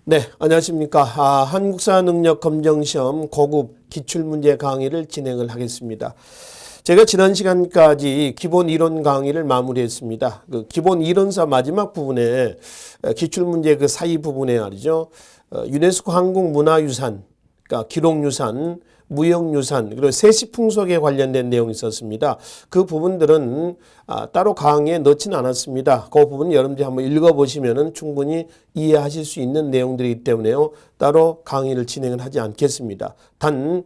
네, 안녕하십니까. 한국사 능력 검정시험 고급 기출문제 강의를 진행을 하겠습니다. 제가 지난 시간까지 기본 이론 강의를 마무리했습니다. 그 기본 이론서 마지막 부분에 기출문제 그 사이 부분에 말이죠. 유네스코 한국문화유산, 그러니까 기록유산, 무형유산, 그리고 세시풍속에 관련된 내용이 있었습니다. 그 부분들은 따로 강의에 넣지는 않았습니다. 그 부분 여러분들이 한번 읽어보시면 충분히 이해하실 수 있는 내용들이기 때문에요. 따로 강의를 진행을 하지 않겠습니다. 단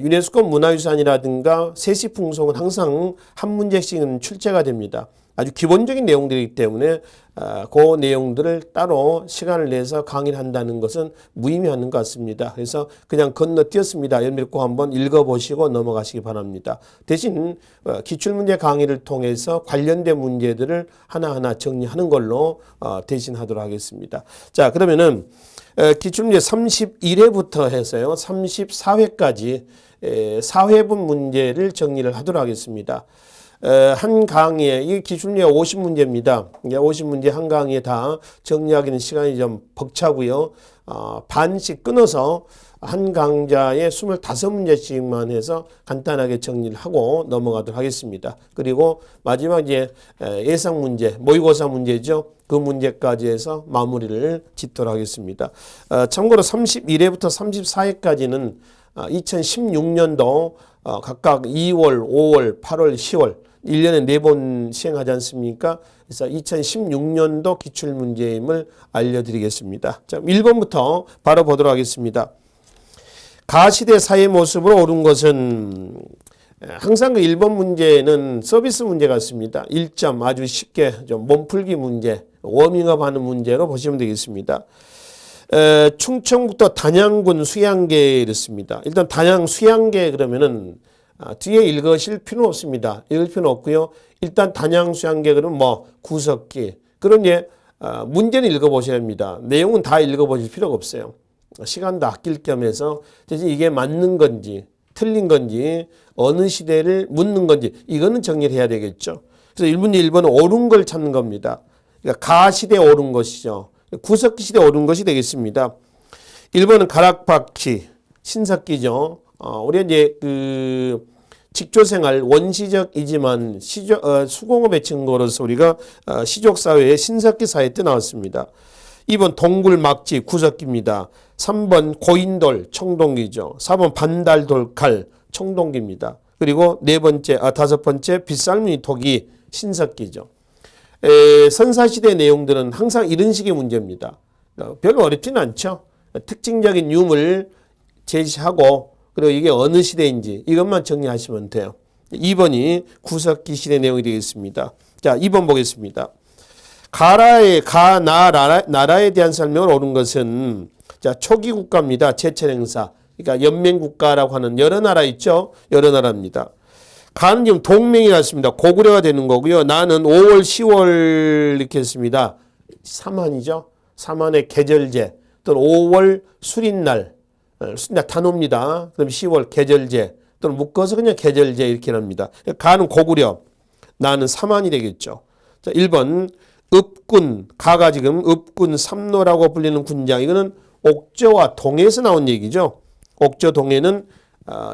유네스코 문화유산이라든가 세시풍속은 항상 한 문제씩은 출제가 됩니다. 아주 기본적인 내용들이기 때문에 그 내용들을 따로 시간을 내서 강의를 한다는 것은 무의미한 것 같습니다. 그래서 그냥 건너뛰었습니다. 여러분들 꼭 한번 읽어보시고 넘어가시기 바랍니다. 대신 기출문제 강의를 통해서 관련된 문제들을 하나하나 정리하는 걸로 대신하도록 하겠습니다. 자, 그러면은 기출문제 31회부터 해서요 34회까지 4회분 문제를 정리를 하도록 하겠습니다. 한 강의에, 이 기출문제가 50문제입니다. 50문제 한 강의에 다 정리하기는 시간이 좀 벅차고요. 반씩 끊어서 한 강좌에 25문제씩만 해서 간단하게 정리를 하고 넘어가도록 하겠습니다. 그리고 마지막 이제 예상 문제, 모의고사 문제죠. 그 문제까지 해서 마무리를 짓도록 하겠습니다. 참고로 31회부터 34회까지는 2016년도 각각 2월, 5월, 8월, 10월 1년에 4번 시행하지 않습니까? 그래서 2016년도 기출문제임을 알려드리겠습니다. 자, 1번부터 바로 보도록 하겠습니다. 가시대 사회 모습으로 옳은 것은 항상 그 1번 문제는 서비스 문제 같습니다. 1점 아주 쉽게 좀 몸풀기 문제, 워밍업 하는 문제로 보시면 되겠습니다. 충청북도 단양군 수양계에 이렇습니다. 일단 단양 수양계 그러면은 뒤에 읽으실 필요는 없습니다. 읽을 필요는 없고요. 일단 단양 수양계 그러면 뭐 구석기 그런 문제는 읽어보셔야 합니다. 내용은 다 읽어보실 필요가 없어요. 시간도 아낄 겸해서 대신 이게 맞는 건지 틀린 건지 어느 시대를 묻는 건지 이거는 정리를 해야 되겠죠. 그래서 1문제 1번은 옳은 걸 찾는 겁니다. 그러니까 가시대에 옳은 것이죠. 구석기 시대에 옳은 것이 되겠습니다. 1번은 가락바퀴 신석기죠. 우리가 이제 그 직조생활 원시적이지만 수공업의 증거로서 우리가 시족사회의 신석기 사회 때 나왔습니다. 2번 동굴막지 구석기입니다. 3번 고인돌 청동기죠. 4번 반달돌칼 청동기입니다. 그리고 다섯 번째 빗살무늬 토기 신석기죠. 선사시대 내용들은 항상 이런 식의 문제입니다. 별로 어렵지는 않죠. 특징적인 유물 제시하고 그리고 이게 어느 시대인지 이것만 정리하시면 돼요. 2번이 구석기 시대 내용이 되겠습니다. 자, 2번 보겠습니다. 나라에 대한 설명을 옳은 것은 자, 초기 국가입니다. 제철 행사. 그러니까 연맹국가라고 하는 여러 나라 있죠. 여러 나라입니다. 가는 지금 동맹이 났습니다. 고구려가 되는 거고요. 나는 5월, 10월 이렇게 했습니다. 삼한이죠. 삼한의 계절제 또는 5월 수린날 단오입니다. 그럼 10월 계절제 또는 묶어서 그냥 계절제 이렇게 합니다. 가는 고구려, 나는 삼한이 되겠죠. 자, 1번 읍군, 가가 지금 읍군 삼노라고 불리는 군장. 이거는 옥저와 동해에서 나온 얘기죠. 옥저 동해는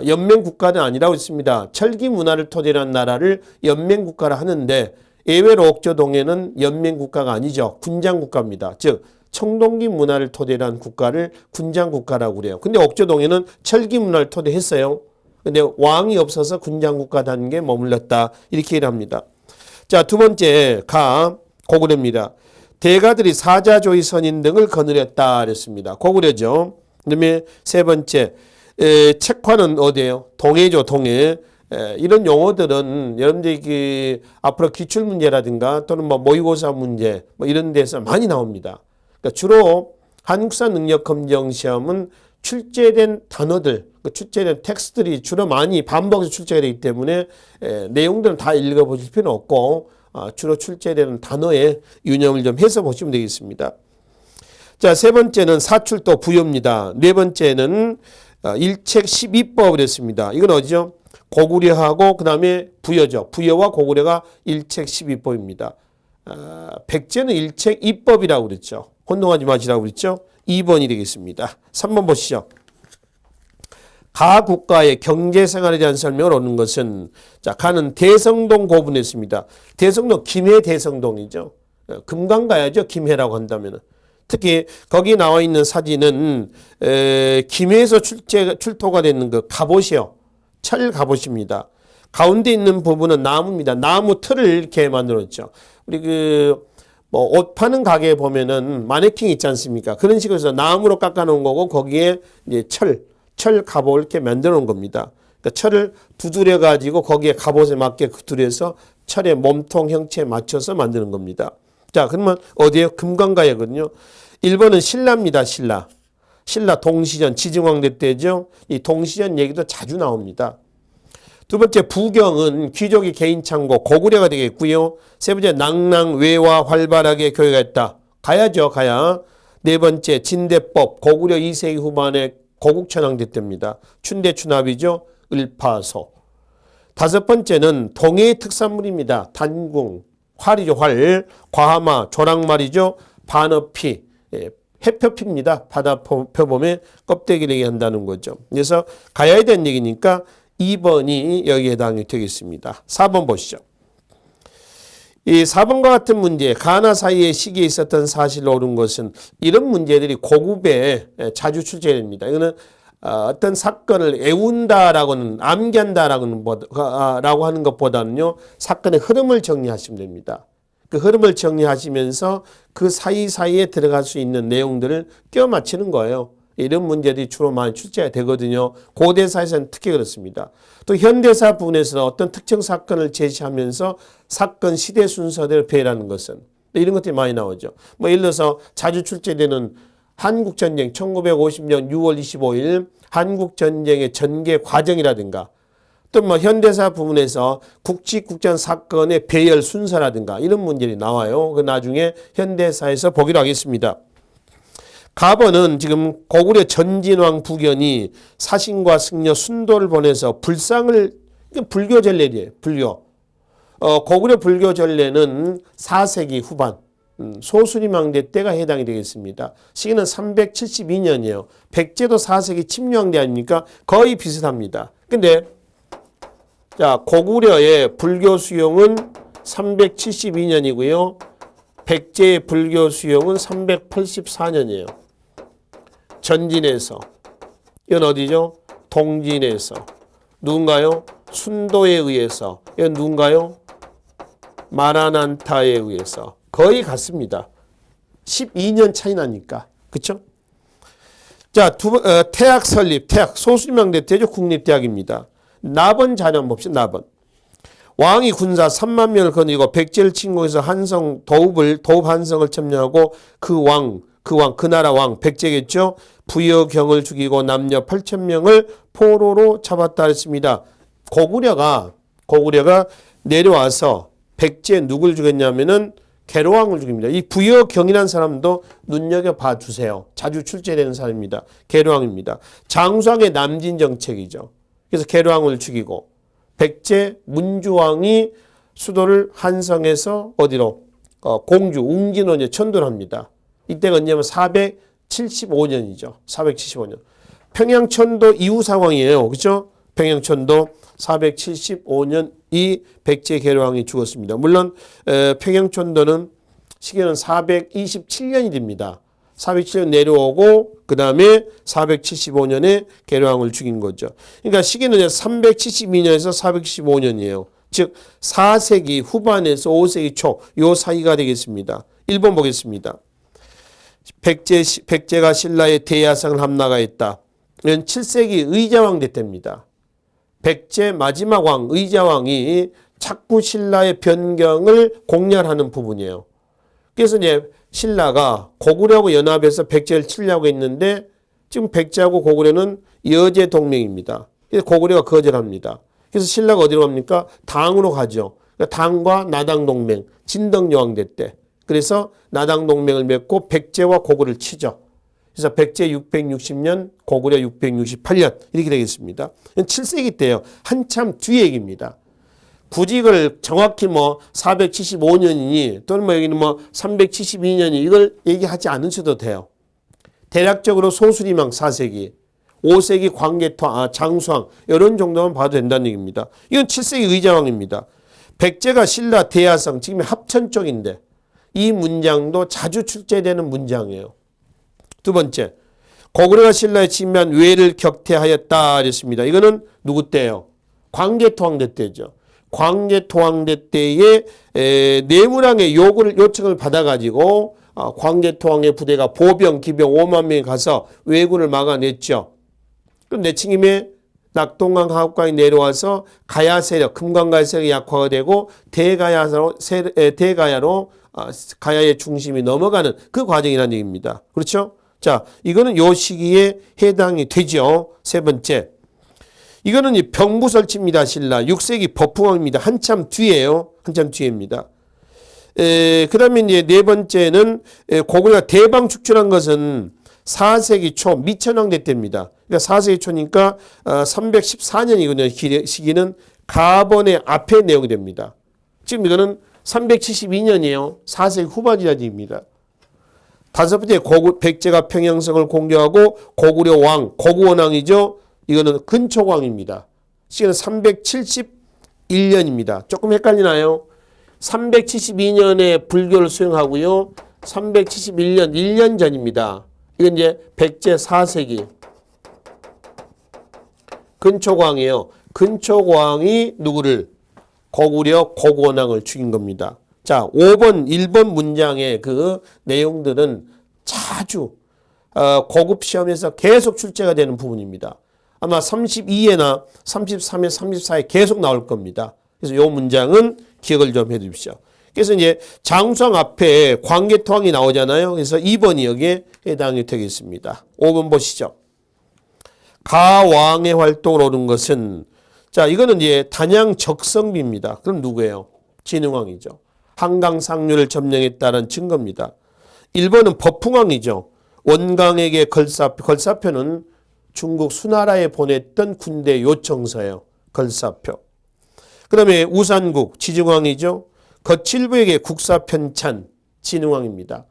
연맹국가는 아니라고 있습니다. 철기 문화를 토대로 한 나라를 연맹국가라 하는데 예외로 옥저 동해는 연맹국가가 아니죠. 군장국가입니다. 즉 청동기 문화를 토대로 한 국가를 군장국가라고 그래요. 근데 옥저 동해는 철기 문화를 토대했어요. 근데 왕이 없어서 군장국가 단계에 머물렀다. 이렇게 얘기합니다. 자, 두 번째 고구려입니다. 대가들이 사자조의 선인 등을 거느렸다 그랬습니다. 고구려죠. 그다음에 세 번째 책화는 어디예요? 동해죠, 동해. 이런 용어들은 여러분들이 앞으로 기출문제라든가 또는 뭐 모의고사 문제 뭐 이런 데서 많이 나옵니다. 그러니까 주로 한국사 능력 검정 시험은 출제된 단어들, 출제된 텍스트들이 주로 많이 반복해서 출제가 되기 때문에 내용들은 다 읽어보실 필요는 없고 주로 출제되는 단어의 유념을 좀 해서 보시면 되겠습니다. 자, 세 번째는 사출도 부여입니다. 네 번째는 일책 12법을 했습니다. 이건 어디죠? 고구려하고 그 다음에 부여죠. 부여와 고구려가 일책 12법입니다. 백제는 일책 2법이라고 그랬죠. 혼동하지 마시라고 그랬죠. 2번이 되겠습니다. 3번 보시죠. 가 국가의 경제생활에 대한 설명을 얻는 것은, 자, 가는 대성동 고분했습니다. 대성동, 김해 대성동이죠. 금강가야죠. 김해라고 한다면. 특히 거기 나와 있는 사진은 김해에서 출토가 되는 그 갑옷이요. 철 갑옷입니다. 가운데 있는 부분은 나무입니다. 나무 틀을 이렇게 만들었죠. 우리 옷 파는 가게에 보면은 마네킹 있지 않습니까? 그런 식으로 해서 나무로 깎아 놓은 거고, 거기에 이제 철 갑옷을 이렇게 만들어 놓은 겁니다. 그러니까 철을 두드려 가지고 거기에 갑옷에 맞게 두드려서 철의 몸통 형체에 맞춰서 만드는 겁니다. 자, 그러면 어디에요? 금강가야거든요. 1번은 신라입니다. 신라 동시전, 지증왕대 때죠. 이 동시전 얘기도 자주 나옵니다. 두 번째 부경은 귀족의 개인 창고, 고구려가 되겠고요. 세 번째 낭랑, 외화 활발하게 교육했다. 가야죠, 가야. 네 번째 진대법, 고구려 2세기 후반에 고국천왕대 때입니다. 춘대춘합이죠. 을파소. 다섯 번째는 동해의 특산물입니다. 단궁, 활이죠, 활. 과하마, 조랑말이죠. 반어피, 해표피입니다. 바다 표범의 껍데기를 얘기한다는 거죠. 그래서 가야에 대한 얘기니까 2번이 여기에 해당이 되겠습니다. 4번 보시죠. 이 4번과 같은 문제, 가나 사이의 시기에 있었던 사실로 옳은 것은, 이런 문제들이 고급에 자주 출제됩니다. 이거는 어떤 사건을 애운다라고는, 암기한다라고 하는 것보다는요, 사건의 흐름을 정리하시면 됩니다. 그 흐름을 정리하시면서 그 사이사이에 들어갈 수 있는 내용들을 끼워 맞추는 거예요. 이런 문제들이 주로 많이 출제가 되거든요. 고대사에서는 특히 그렇습니다. 또 현대사 부분에서 어떤 특정 사건을 제시하면서 사건 시대 순서대로 배열하는 것은, 이런 것들이 많이 나오죠. 뭐 예를 들어서 자주 출제되는 한국전쟁 1950년 6월 25일 한국전쟁의 전개 과정이라든가, 또 뭐 현대사 부분에서 국지국전 사건의 배열 순서라든가 이런 문제들이 나와요. 그 나중에 현대사에서 보기로 하겠습니다. 가번은 지금 고구려 전진왕 부견이 사신과 승려 순도를 보내서 불상을, 불교 전례예요. 불교. 고구려 불교 전례는 4세기 후반 소수림왕대 때가 해당이 되겠습니다. 시기는 372년이에요. 백제도 4세기 침략왕대 아닙니까? 거의 비슷합니다. 근데 자, 고구려의 불교 수용은 372년이고요. 백제의 불교 수용은 384년이에요. 전진에서. 이건 어디죠? 동진에서. 누군가요? 순도에 의해서. 이건 누군가요? 마라난타에 의해서. 거의 같습니다. 12년 차이 나니까. 그쵸? 자, 태학 설립. 태학. 소수림왕대 때죠. 국립대학입니다. 나번 자료 봅시다. 나번. 왕이 군사 3만 명을 거느리고 백제를 침공해서 한성 도읍 한성을 점령하고 그 나라 왕 백제겠죠. 부여경을 죽이고 남녀 8천 명을 포로로 잡았다 했습니다. 고구려가 내려와서 백제 누굴 죽였냐면은 계로왕을 죽입니다. 이 부여경이라는 사람도 눈여겨봐 주세요. 자주 출제되는 사람입니다. 계로왕입니다. 장수왕의 남진 정책이죠. 그래서 계로왕을 죽이고 백제 문주왕이 수도를 한성에서 어디로? 공주, 웅진원에 천도를 합니다. 이때가 언제냐면 475년이죠. 475년. 평양천도 이후 상황이에요. 그렇죠? 평양천도 475년 이 백제 계로왕이 죽었습니다. 물론 평양천도는 시기는 427년이 됩니다. 427년 내려오고 그 다음에 475년에 계로왕을 죽인 거죠. 그러니까 시기는 372년에서 475년이에요. 즉 4세기 후반에서 5세기 초 요 사이가 되겠습니다. 1번 보겠습니다. 백제가 신라의 대야성을 함나가했다. 이건 7세기 의자왕 때입니다. 백제 마지막 왕 의자왕이 자꾸 신라의 변경을 공략하는 부분이에요. 그래서 이제 신라가 고구려하고 연합해서 백제를 치려고 했는데 지금 백제하고 고구려는 여제 동맹입니다. 그래서 고구려가 거절합니다. 그래서 신라가 어디로 갑니까? 당으로 가죠. 그러니까 당과 나당 동맹, 진덕여왕대 때. 그래서 나당 동맹을 맺고 백제와 고구려를 치죠. 그래서 백제 660년, 고구려 668년 이렇게 되겠습니다. 7세기 때예요. 한참 뒤 얘기입니다. 굳이 이걸 정확히 475년이니 또는 여기는 372년이 이걸 얘기하지 않으셔도 돼요. 대략적으로 소수리망 4세기, 5세기 광개토, 장수왕 이런 정도만 봐도 된다는 얘기입니다. 이건 7세기 의자왕입니다. 백제가 신라 대야성 지금 합천 쪽인데 이 문장도 자주 출제되는 문장이에요. 두 번째, 고구려가 신라에 침략한 외를 격퇴하였다 그랬습니다. 이거는 누구 때예요? 광개토왕대 때죠. 광개토왕대 때에 내무랑의 요청을 받아가지고 광개토왕의 부대가 보병, 기병 5만 명이 가서 왜군을 막아냈죠. 그럼 내친김에 낙동강 하업강이 내려와서 가야 세력, 금강가야 세력이 약화가 되고 대가야로 가야의 중심이 넘어가는 그 과정이라는 얘기입니다. 그렇죠? 자, 이거는 요 시기에 해당이 되죠. 세 번째, 이거는 이 병부설치입니다. 신라 6세기 법흥왕입니다. 한참 뒤에요. 한참 뒤입니다. 그 다음에 이제 네 번째는 고구려가 대방 축출한 것은 4세기 초 미천왕대 때입니다. 그러니까 4세기 초니까 314년이거든요. 시기는 가번의 앞에 내용이 됩니다. 지금 이거는 372년이에요. 4세기 후반이라는 얘기입니다. 다섯 번째, 백제가 평양성을 공격하고 고구려 왕, 고구원왕이죠. 이거는 근초왕입니다. 시기는 371년입니다. 조금 헷갈리나요? 372년에 불교를 수용하고요. 371년, 1년 전입니다. 이건 이제 백제 4세기. 근초광이에요. 근초광이 누구를? 고구려 고구원왕을 죽인 겁니다. 자, 5번, 1번 문장의 그 내용들은 자주 고급 시험에서 계속 출제가 되는 부분입니다. 아마 32회나 33회, 34회 계속 나올 겁니다. 그래서 이 문장은 기억을 좀 해 주십시오. 그래서 이제 장수왕 앞에 광개토왕이 나오잖아요. 그래서 2번이 여기에 해당이 되겠습니다. 5번 보시죠. 가왕의 활동을 오른 것은, 자, 이거는 이제 단양 적성비입니다. 그럼 누구예요? 진흥왕이죠. 한강 상류를 점령했다는 증거입니다. 1번은 법흥왕이죠. 원강에게 걸사표는 중국 수나라에 보냈던 군대 요청서예요. 걸사표. 그 다음에 우산국 지증왕이죠. 거칠부에게 국사 편찬 진흥왕입니다.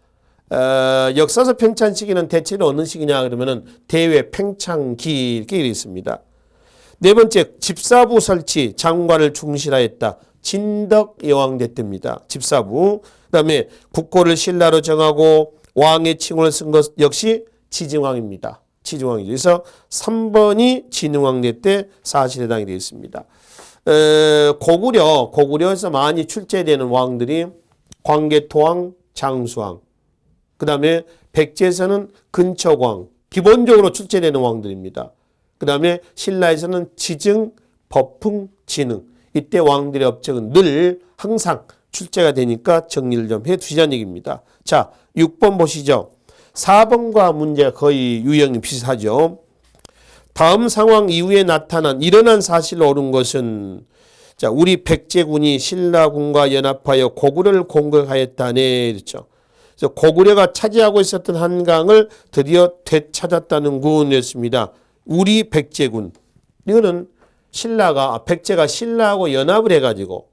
역사서 편찬 시기는 대체로 어느 시기냐 그러면은 대외 팽창기 이렇게 있습니다. 네 번째, 집사부 설치 장관을 중실하였다. 진덕 여왕대 때입니다. 집사부. 그다음에 국고를 신라로 정하고 왕의 칭호를 쓴 것 역시 지증왕입니다. 지증왕이죠. 그래서 3번이 진흥왕대 때 사실에 해당이 되어 있습니다. 고구려에서 많이 출제되는 왕들이 광개토왕, 장수왕, 그 다음에 백제에서는 근초광, 기본적으로 출제되는 왕들입니다. 그 다음에 신라에서는 지증, 법흥, 진흥, 이때 왕들의 업적은 늘 항상 출제가 되니까 정리를 좀 해두시자는 얘기입니다. 자, 6번 보시죠. 4번과 문제가 거의 유형이 비슷하죠. 다음 상황 이후에 일어난 사실로 옳은 것은, 자, 우리 백제군이 신라군과 연합하여 고구려를 공격하였다네. 그렇죠. 그래서 고구려가 차지하고 있었던 한강을 드디어 되찾았다는 군이었습니다. 우리 백제군. 이거는 백제가 신라하고 연합을 해가지고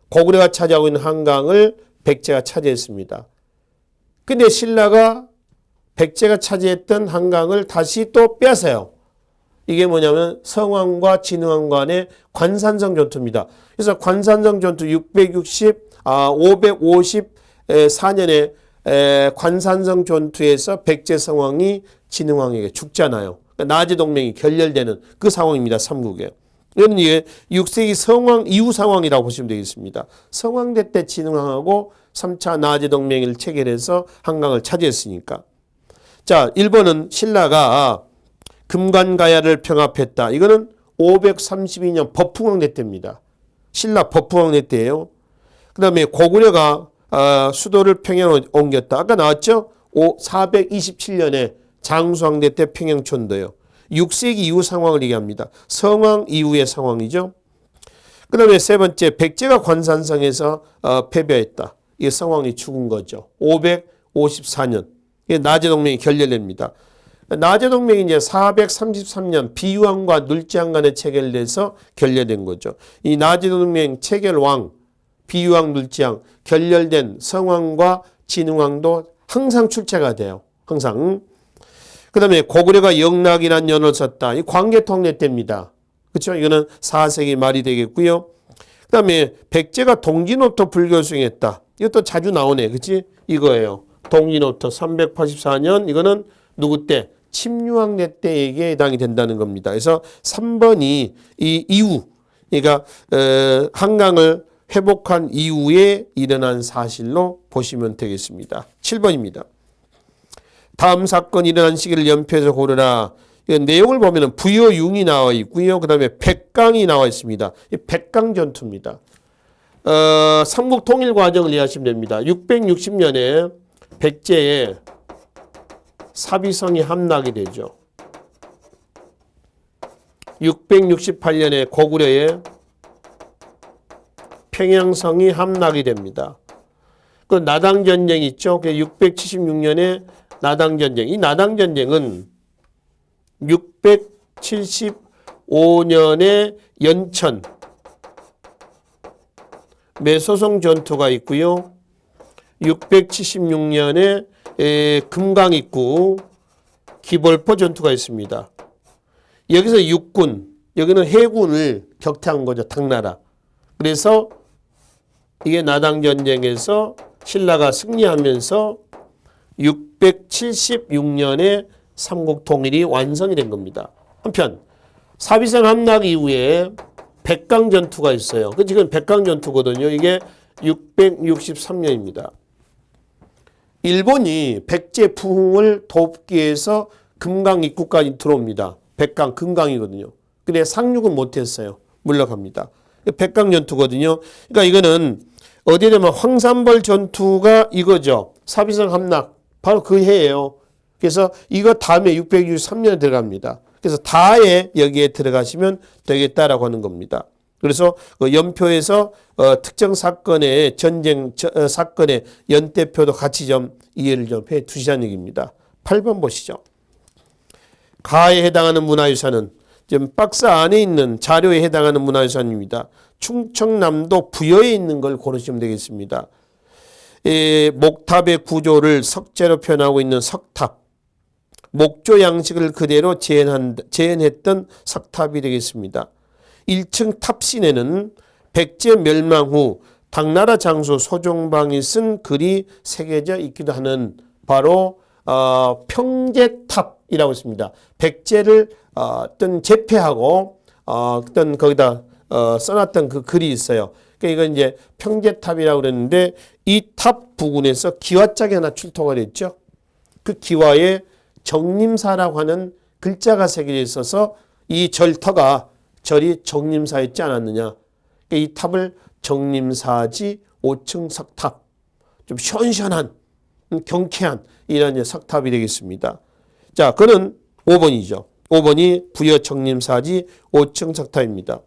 고구려가 차지하고 있는 한강을 백제가 차지했습니다. 근데 신라가 백제가 차지했던 한강을 다시 또 뺏어요. 이게 뭐냐면 성왕과 진흥왕 간의 관산성 전투입니다. 그래서 관산성 전투 554년에 관산성 전투에서 백제 성왕이 진흥왕에게 죽잖아요. 그러니까 나제 동맹이 결렬되는 그 상황입니다. 삼국에. 이건 이게 6세기 성왕 이후 상황이라고 보시면 되겠습니다. 성왕대 때 진흥왕하고 3차 나제 동맹을 체결해서 한강을 차지했으니까. 자, 1번은 신라가 금관가야를 평합했다. 이거는 532년 법흥왕대 때입니다. 신라 법흥왕대 때예요. 그 다음에 고구려가 수도를 평양으로 옮겼다. 아까 나왔죠? 427년에 장수왕대 때 평양촌도요. 6세기 이후 상황을 얘기합니다. 성왕 이후의 상황이죠. 그 다음에 세 번째, 백제가 관산성에서 패배했다. 이게 성왕이 죽은 거죠. 554년. 이게 나제동맹이 결렬됩니다. 나제동맹이 이제 433년 비유왕과 눌지왕 간에 체결돼서 결렬된 거죠. 이 나제동맹 체결왕, 비유왕, 눌지왕, 결렬된 성왕과 진흥왕도 항상 출제가 돼요. 항상. 그 다음에 고구려가 영락이란 연을 썼다. 이 광개통례 때입니다. 그렇죠? 이거는 4세기 말이 되겠고요. 그 다음에 백제가 동진호토 불교 수행했다. 이것도 자주 나오네. 그치? 이거예요. 동진호토 384년. 이거는 누구 때? 침유왕래 때에게 해당이 된다는 겁니다. 그래서 3번이 이 이후, 그러니까 한강을 회복한 이후에 일어난 사실로 보시면 되겠습니다. 7번입니다. 다음 사건이 일어난 시기를 연표해서 고르라. 내용을 보면 부여융이 나와 있고요. 그 다음에 백강이 나와 있습니다. 백강 전투입니다. 삼국 통일 과정을 이해하시면 됩니다. 660년에 백제의 사비성이 함락이 되죠. 668년에 고구려의 평양성이 함락이 됩니다. 그 나당전쟁 있죠. 676년에 나당전쟁. 이 나당전쟁은 675년에 연천 매소송 전투가 있고요. 676년에 금강입구 기벌포 전투가 있습니다. 여기서 육군, 여기는 해군을 격퇴한 거죠. 당나라. 그래서 이게 나당전쟁에서 신라가 승리하면서 676년에 삼국통일이 완성이 된 겁니다. 한편 사비성 함락 이후에 백강전투가 있어요. 그 지금 백강전투거든요. 이게 663년입니다. 일본이 백제 부흥을 돕기 위해서 금강 입구까지 들어옵니다. 백강 금강이거든요. 근데 상륙은 못했어요. 물러갑니다. 백강전투거든요. 그러니까 이거는 어디에 되면 황산벌 전투가 이거죠. 사비성 함락 바로 그 해예요. 그래서 이거 다음에 663년에 들어갑니다. 그래서 다에 여기에 들어가시면 되겠다라고 하는 겁니다. 그래서 그 연표에서 특정 사건의 전쟁 사건의 연대표도 같이 좀 이해를 좀 해 두시자는 얘기입니다. 8번 보시죠. 가에 해당하는 문화유산은 지금 박스 안에 있는 자료에 해당하는 문화유산입니다. 충청남도 부여에 있는 걸 고르시면 되겠습니다. 목탑의 구조를 석재로 표현하고 있는 석탑, 목조 양식을 그대로 재현했던 석탑이 되겠습니다. 1층 탑신에는 백제 멸망 후 당나라 장수 소종방이 쓴 글이 새겨져 있기도 하는 바로 평제탑이라고 있습니다. 백제를 어떤 제패하고 어떤 거기다 써놨던 그 글이 있어요. 그러니까 이건 이제 평제탑이라고 그랬는데 이 탑 부근에서 기와짝이 하나 출토가 됐죠. 그 기와에 정림사라고 하는 글자가 새겨져 있어서 이 절터가 절이 정림사였지 않았느냐. 그러니까 이 탑을 정림사지 5층 석탑, 좀 시원시원한 경쾌한 이런 석탑이 되겠습니다. 자, 그는 5번이죠. 5번이 부여 정림사지 5층 석탑입니다.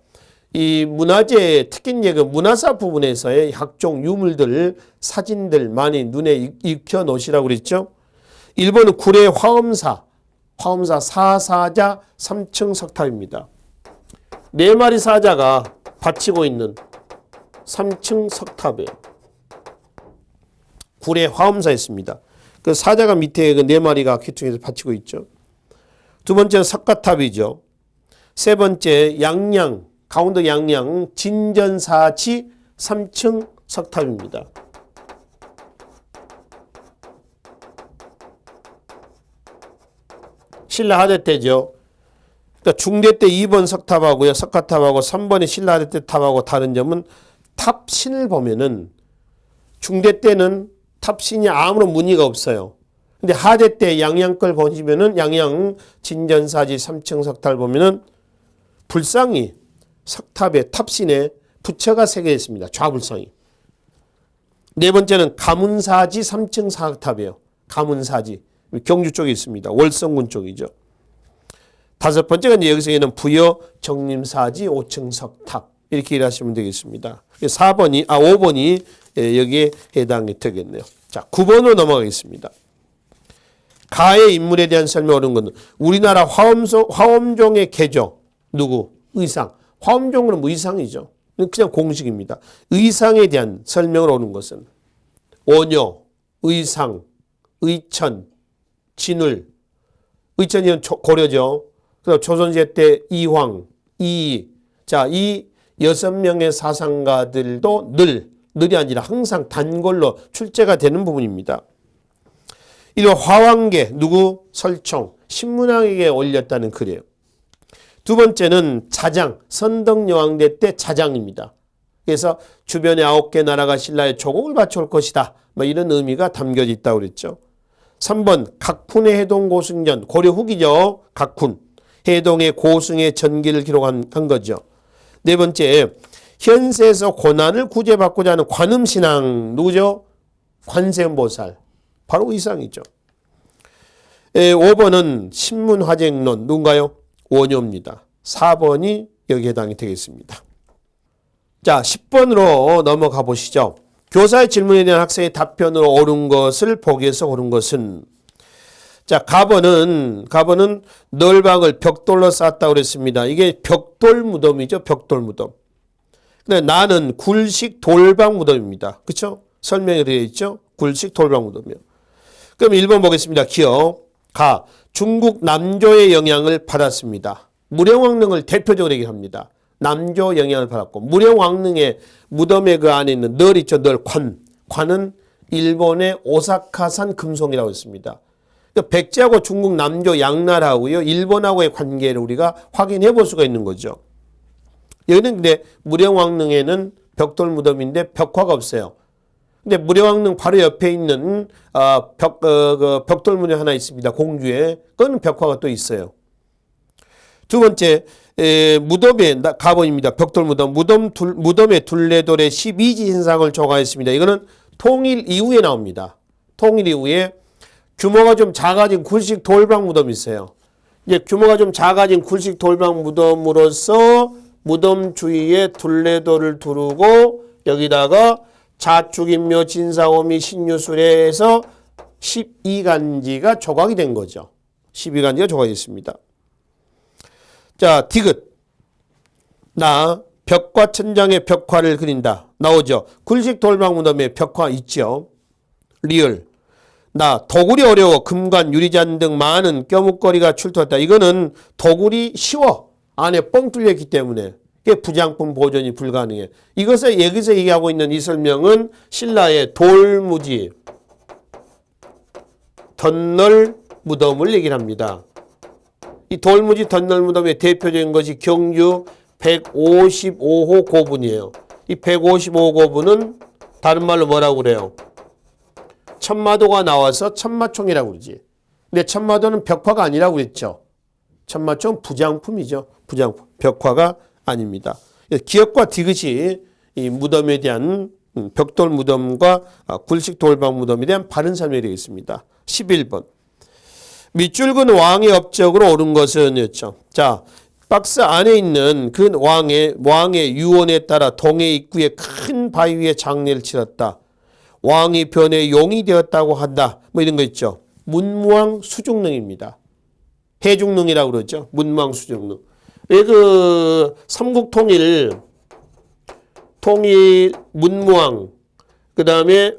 이 문화재 특징 예금 문화사 부분에서의 각종 유물들, 사진들 많이 눈에 익혀 놓으시라고 그랬죠. 1번은 구례 화엄사 사사자 3층 석탑입니다. 4마리 사자가 받치고 있는 3층 석탑에 구례 화엄사 있습니다. 그 사자가 밑에 그 4마리가 기둥에서 받치고 있죠. 두 번째는 석가탑이죠. 세 번째 양양, 강원도 양양 진전사치 3층 석탑입니다. 신라 하대 때죠. 그러니까 중대 때 2번 석탑하고요. 석가탑하고 3번의 신라 하대 때 탑하고 다른 점은 탑신을 보면은 중대 때는 탑신이 아무런 무늬가 없어요. 근데 하대 때 양양 걸 보시면은 양양 진전사지 3층 석탑을 보면은 불상이 석탑에 탑신에 부처가 새겨져 있습니다. 좌불상이. 네 번째는 가문사지 3층 석탑이에요. 가문사지. 경주 쪽에 있습니다. 월성군 쪽이죠. 다섯 번째가 이제 여기서 부여 정림사지 5층 석탑. 이렇게 일하시면 되겠습니다. 5번이 여기에 해당이 되겠네요. 자, 9번으로 넘어가겠습니다. 가의 인물에 대한 설명을 한 것은 우리나라 화엄종의 개조. 누구? 의상. 화엄종은 뭐 의상이죠. 그냥 공식입니다. 의상에 대한 설명을 오는 것은 원효, 의상, 의천, 진울, 의천이는 고려죠. 그다음 조선시대 때 이황, 이이. 자, 이 6명의 사상가들도 늘이 아니라 항상 단골로 출제가 되는 부분입니다. 이런 화왕계 누구? 설총, 신문왕에게 올렸다는 글이에요. 두 번째는 자장, 선덕여왕대 때 자장입니다. 그래서 주변에 9개 나라가 신라에 조공을 바쳐올 것이다. 뭐 이런 의미가 담겨져 있다고 그랬죠. 3번 각훈의 해동 고승전, 고려 후기죠. 각훈. 해동의 고승의 전기를 기록한 거죠. 네 번째, 현세에서 고난을 구제받고자 하는 관음신앙, 누구죠? 관세음보살. 바로 이상이죠. 5번은 신문화쟁론, 누군가요? 원효입니다. 4번이 여기에 해당이 되겠습니다. 자, 10번으로 넘어가 보시죠. 교사의 질문에 대한 학생의 답변으로 옳은 것을 보기에서 옳은 것은, 자, 가번은 널방을 벽돌로 쌓았다고 그랬습니다. 이게 벽돌 무덤이죠. 벽돌 무덤. 근데 나는 굴식 돌방 무덤입니다. 그렇죠? 설명이 되어 있죠. 굴식 돌방 무덤이요. 그럼 1번 보겠습니다. 기억. 가. 중국 남조의 영향을 받았습니다. 무령왕릉을 대표적으로 얘기합니다. 남조 영향을 받았고, 무령왕릉의 무덤의 그 안에 있는 널 있죠. 널 관. 관은 일본의 오사카산 금송이라고 했습니다. 백제하고 중국 남조 양나라하고요, 일본하고의 관계를 우리가 확인해 볼 수가 있는 거죠. 여기는 근데 무령왕릉에는 벽돌 무덤인데 벽화가 없어요. 근데 무령왕릉 바로 옆에 있는 벽돌 무덤이 하나 있습니다. 공주에. 그거는 벽화가 또 있어요. 두 번째, 무덤의 가번입니다. 벽돌 무덤. 무덤의 둘레돌에 12지 신상을 조각했습니다. 이거는 통일 이후에 나옵니다. 통일 이후에 규모가 좀 작아진 굴식 돌방 무덤이 있어요. 이제 규모가 좀 작아진 굴식 돌방 무덤으로서 무덤 주위에 둘레돌을 두르고 여기다가 자축인묘 진사오미 신유술에서 12간지가 조각이 된 거죠. 12간지가 조각이 됐습니다. 자, 디귿. 나 벽과 천장에 벽화를 그린다. 나오죠. 굴식 돌방 무덤에 벽화 있죠. 리을. 나 도굴이 어려워 금관 유리잔 등 많은 껴묵거리가 출토했다. 이거는 도굴이 쉬워. 안에 뻥 뚫렸기 때문에 이게 부장품 보존이 불가능해. 이것을 여기서 얘기하고 있는 이 설명은 신라의 돌무지 덧널 무덤을 얘기를 합니다. 이 돌무지 덧널 무덤의 대표적인 것이 경주 155호 고분이에요. 이 155호 고분은 다른 말로 뭐라고 그래요? 천마도가 나와서 천마총이라고 그러지. 근데 천마도는 벽화가 아니라고 그랬죠. 천마총 부장품이죠. 부장품. 벽화가 아닙니다. 기역과 디귿이 이 무덤에 대한 벽돌 무덤과 굴식 돌방 무덤에 대한 바른 설명이 되겠습니다. 11번. 밑줄 근 왕의 업적으로 옳은 것은 였죠. 자, 박스 안에 있는 그 왕의 유언에 따라 동해 입구에 큰 바위 위에 장례를 치렀다. 왕이 변해 용이 되었다고 한다. 뭐 이런 거 있죠. 문무왕 수중릉입니다. 해중릉이라고 그러죠. 문무왕 수중릉. 왜 그 삼국통일 문무왕 그다음에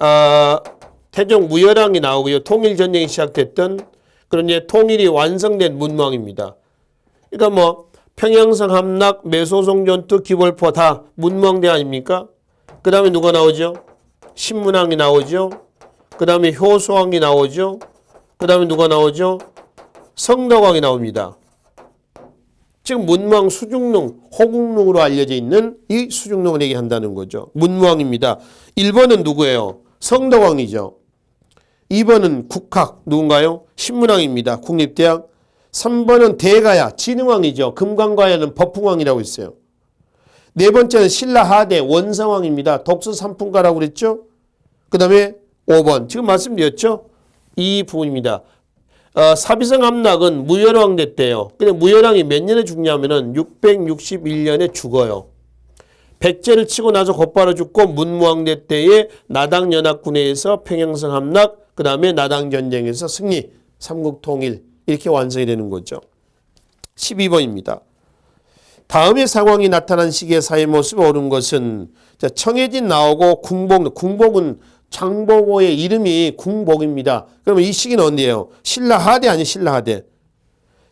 태종 무열왕이 나오고요. 통일전쟁이 시작됐던 그런 이제 통일이 완성된 문무왕입니다. 그러니까 뭐 평양성 함락, 매소송 전투, 기벌포 다 문무왕대 아닙니까? 그 다음에 누가 나오죠? 신문왕이 나오죠. 그 다음에 효소왕이 나오죠. 그 다음에 누가 나오죠? 성덕왕이 나옵니다. 지금 문무왕 수중릉, 호국릉으로 알려져 있는 이 수중릉을 얘기한다는 거죠. 문무왕입니다. 1번은 누구예요? 성덕왕이죠. 2번은 국학, 누군가요? 신문왕입니다. 국립대학. 3번은 대가야, 진흥왕이죠. 금강과야는 법풍왕이라고 있어요. 네 번째는 신라하대 원성왕입니다. 독수삼풍가라고 그랬죠. 그 다음에 5번 지금 말씀드렸죠. 이 부분입니다. 사비성 함락은 무열왕 때예요. 근데 무열왕이 몇 년에 죽냐면은 661년에 죽어요. 백제를 치고 나서 곧바로 죽고 문무왕대 때에 나당연합군에서 평양성 함락, 그 다음에 나당전쟁에서 승리, 삼국통일 이렇게 완성이 되는 거죠. 12번입니다. 다음의 상황이 나타난 시기의 사회 모습을 옳은 것은 청해진 나오고 궁복은 장보고의 이름이 궁복입니다. 그러면 이 시기는 언제예요? 신라하대 아니 신라하대.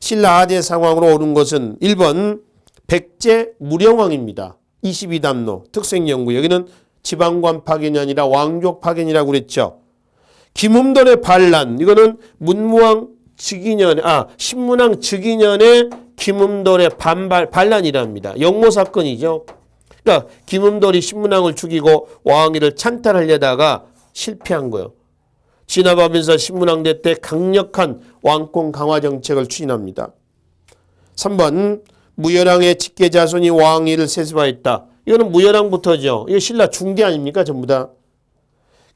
신라 하대 상황으로 오른 것은 1번 백제 무령왕입니다. 22담로 특색연구. 여기는 지방관 파견이 아니라 왕족 파견이라고 그랬죠. 김음돌의 반란. 이거는 문무왕 즉위년에 신문왕 즉위년에 김음돌의 반란이랍니다. 영모 사건이죠. 그러니까 김음돌이 신문왕을 죽이고 왕위를 찬탈하려다가 실패한 거예요. 진압하면서 신문왕 때 강력한 왕권 강화 정책을 추진합니다. 3번 무열왕의 직계 자손이 왕위를 세습하였다. 이거는 무열왕부터죠. 이거 신라 중대 아닙니까? 전부 다.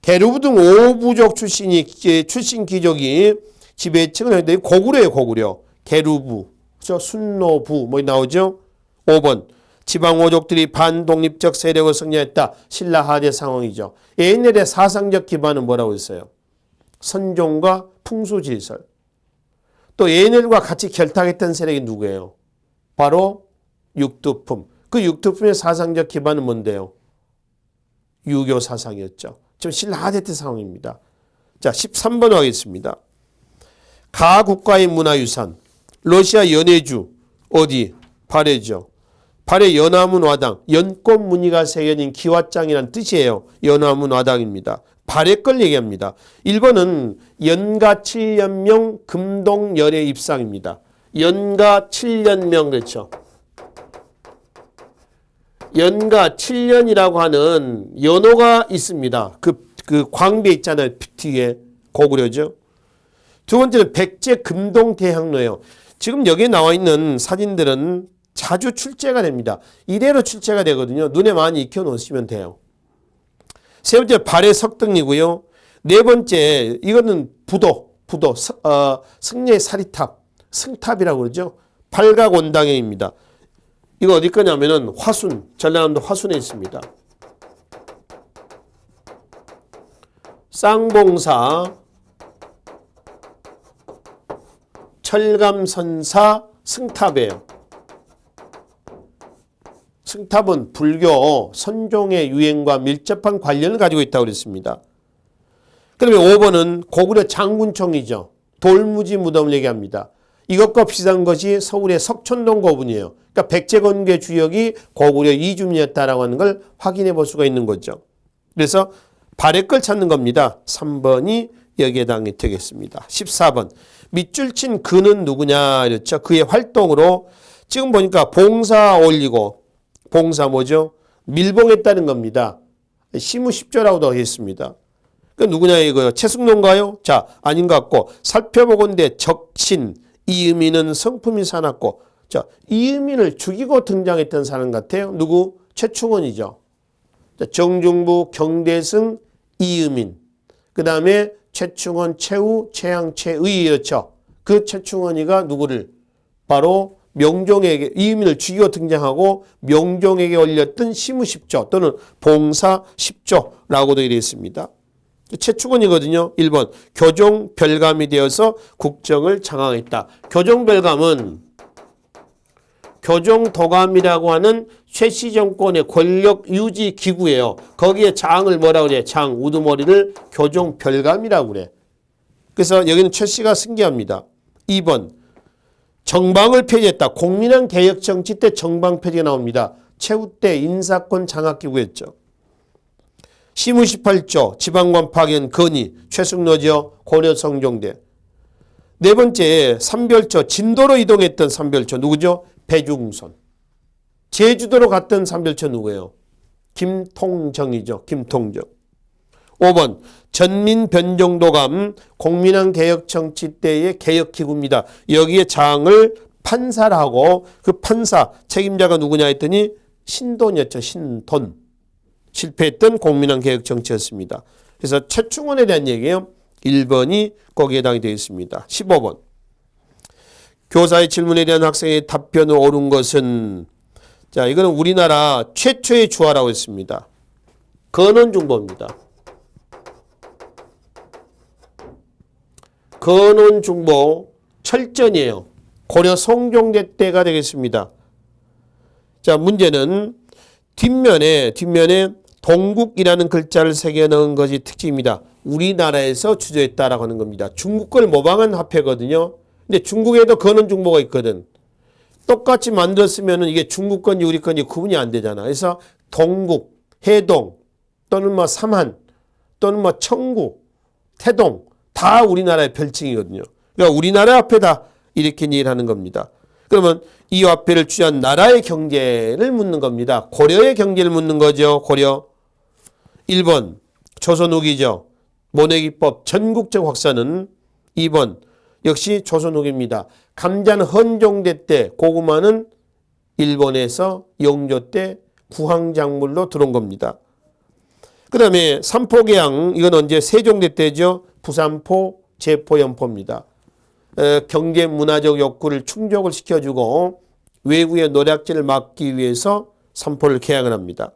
계류부 등 5부족 출신 귀족이 지배층을 했는데 고구려예요. 고구려. 계류부, 순노부 뭐 나오죠. 5번 지방오족들이 반독립적 세력을 성립했다. 신라 하대 상황이죠. 옛날의 사상적 기반은 뭐라고 했어요? 선종과 풍수질설. 또 얘네들과 같이 결탁했던 세력이 누구예요? 바로 육두품. 그 육두품의 사상적 기반은 뭔데요? 유교 사상이었죠. 지금 신라 하대 때 상황입니다. 자, 13번 하겠습니다. 가 국가의 문화유산. 러시아 연해주. 어디? 발해죠. 발해 연화문 와당. 연꽃 무늬가 새겨진 기와장이라는 뜻이에요. 연화문 와당입니다. 발해 걸 얘기합니다. 1번은 연가 7년명 금동열의 입상입니다. 연가 7년명 그렇죠. 연가 7년이라고 하는 연호가 있습니다. 그 광배 있잖아요. 뒤에 고구려죠. 두 번째는 백제 금동대항로예요. 지금 여기에 나와 있는 사진들은 자주 출제가 됩니다. 이대로 출제가 되거든요. 눈에 많이 익혀 놓으시면 돼요. 세 번째 발해 석등이고요. 네 번째 이거는 부도 승려의 사리탑, 승탑이라고 그러죠. 팔각원당형입니다. 이거 어디 거냐면은 화순, 전라남도 화순에 있습니다. 쌍봉사, 철감선사, 승탑이에요. 승탑은 불교 선종의 유행과 밀접한 관련을 가지고 있다고 그랬습니다. 그다음에 5번은 고구려 장군총이죠. 돌무지 무덤을 얘기합니다. 이것과 비슷한 것이 서울의 석촌동 고분이에요. 그러니까 백제건국의 주역이 고구려 이주민이었다라고 하는 걸 확인해 볼 수가 있는 거죠. 그래서 발해 걸 찾는 겁니다. 3번이 여기에 해당이 되겠습니다. 14번 밑줄 친 그는 누구냐 이랬죠. 그의 활동으로 지금 보니까 봉사 올리고 봉사 뭐죠? 밀봉했다는 겁니다. 시무십조라고도 했습니다. 그 누구냐 이거요? 최승로인가요? 자, 아닌 것 같고 살펴보건대 적신 이의민은 성품이 사납고 자, 이의민을 죽이고 등장했던 사람 같아요. 누구? 최충원이죠. 자, 정중부, 경대승, 이의민. 그 다음에 최충원, 최우, 최양, 최의였죠. 그 최충원이가 누구를? 바로 명종에게 이의민을 죽이고 등장하고 명종에게 올렸던 시무십조 또는 봉사십조라고도 되어 있습니다. 최충원이거든요. 1번 교종 별감이 되어서 국정을 장악했다. 교종 별감은 교종도감이라고 하는 최씨 정권의 권력 유지 기구예요. 거기에 장을 뭐라고 그래? 장, 우두머리를 교종 별감이라고 그래. 그래서 여기는 최씨가 승계합니다. 2번 정방을 폐지했다. 공민왕 개혁 정치 때 정방 폐지가 나옵니다. 최후 때 인사권 장악기구였죠. 시무 18조 지방관 파견 건의 최승로죠. 고려 성종대. 네 번째 삼별초 진도로 이동했던 삼별초 누구죠? 배중선. 제주도로 갔던 삼별초 누구예요? 김통정이죠. 김통정. 5번 전민변정도감 공민왕 개혁 정치 때의 개혁기구입니다. 여기에 장을 판사를 하고 그 판사 책임자가 누구냐 했더니 신돈이었죠. 신돈. 실패했던 공민왕 개혁 정치였습니다. 그래서 최충원에 대한 얘기예요. 1번이 거기에 해당이 되어 있습니다. 15번 교사의 질문에 대한 학생의 답변을 옳은 것은 자 이거는 우리나라 최초의 주화라고 했습니다. 건원중보입니다. 건원중보 철전이에요. 고려 성종대 때가 되겠습니다. 자 문제는 뒷면에 동국이라는 글자를 새겨 넣은 것이 특징입니다. 우리나라에서 주저했다라고 하는 겁니다. 중국 걸 모방한 화폐거든요. 근데 중국에도 거는 중보가 있거든. 똑같이 만들었으면 이게 중국 건지 우리 건지 구분이 안 되잖아. 그래서 동국, 해동 또는 뭐 삼한 또는 뭐 청구, 태동 다 우리나라의 별칭이거든요. 그러니까 우리나라 앞에다 이렇게 일하는 겁니다. 그러면 이 화폐를 취한 나라의 경제를 묻는 겁니다. 고려의 경제를 묻는 거죠. 고려. 1번 조선 후기죠. 모내기법 전국적 확산은 2번 역시 조선 후기입니다. 감자는 헌종대 때, 고구마는 일본에서 영조 때 구황작물로 들어온 겁니다. 그 다음에 삼포계양, 이건 언제 세종대 때죠. 부산포, 제포연포입니다. 경제 문화적 욕구를 충족을 시켜주고 외국의 노략질을 막기 위해서 삼포를 개양을 합니다.